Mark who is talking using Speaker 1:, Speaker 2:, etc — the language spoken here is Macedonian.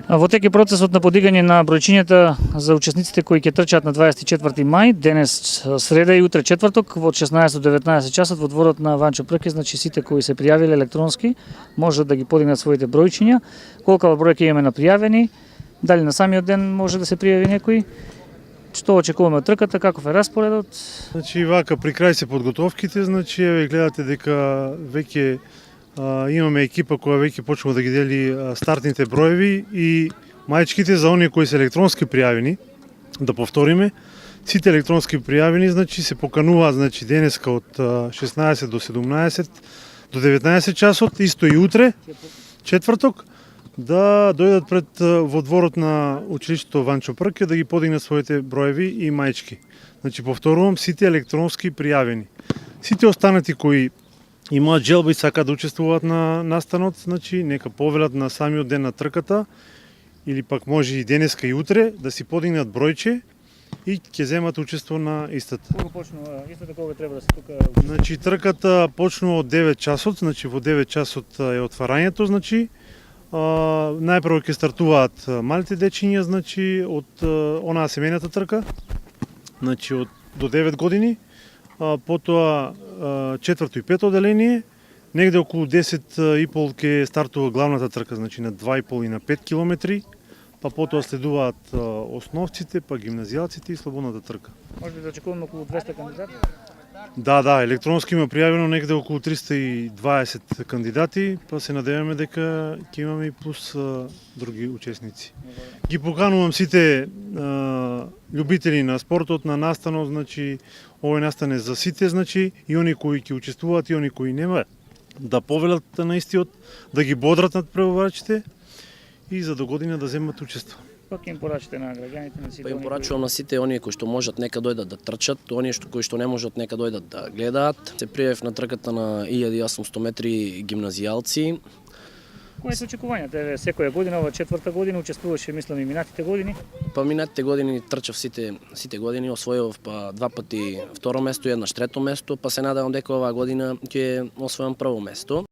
Speaker 1: Во теке процесот на подигање на бројчињата за учесниците кои ќе трчаат на 24 мај, денес среда и утре четврток во 16 до 19 часот во дворот на Ванчо Прке, значи сите кои се пријавиле електронски можат да ги подигнат своите бројчиња. Колкава број ќе имаме на пријавени, дали на самиот ден може да се пријави некој? Што очекуваме од трката, каков е распоредот?
Speaker 2: Значи вака при крај се подготовките, значи еве гледате дека веќе имаме екипа која веќе почнува да ги дели стартните броеви и мајчките за оние кои се електронски пријавени. Да повториме, сите електронски пријавени значи се покануваат значи денеска од 16 до 17 до 19 часот, исто и утре, четврток, да дојдат пред во дворот на училиштето Ванчо Прке да ги подигнат своите броеви и мајчки. Значи повторувам, сите електронски пријавени. Сите останати кои имаат желба и сакаат да учествуваат на настанот, значи нека повелат на самиот ден на трката или пак може и денеска и утре да си подигнат бројче и ќе земат учество на истата.
Speaker 1: Кога почнува истата, кога треба да се тука?
Speaker 2: Значи трката почнува од 9 часот, значи во 9 часот е отварањето, значи најпрво ќе стартуваат малите дечиња, значи од онаа семејната трка, значи од до 9 години, потоа четврто и пето одделение, негде околу 10:30 ќе стартува главната трка, значи на 2,5 и на 5 километри, па потоа следуваат основците, па гимназијалците и слободната трка.
Speaker 1: Може би да очекуваме околу 200 кандидати?
Speaker 2: Да, електронски има пријавено негде околу 320 кандидати, па се надеваме дека ќе имаме и плюс други учесници. Ги поканувам сите љубители на спортот, на настанот, значи овој настан е за сите, значи и они кои ќе учествуваат и они кои нема, да повелат на истиот, да ги бодрат над преварачите и за до година да земат учество.
Speaker 1: Како ќе им порачите на граѓаните на сите?
Speaker 3: Па им порачувам на сите оние кои што можат нека дојдат да трчат, оние кои што не можат нека дојдат да гледаат. Се пријавив на трката на 1800 метри гимназијалци.
Speaker 1: Кои се очекувањата? Еве секоја година, ова четврта година учествуваше, мислам, и минатите години.
Speaker 3: Па минатите години трчав сите години, освојував па два пати второ место и еднаш трето место, па се надевам дека оваа година ќе освојам прво место.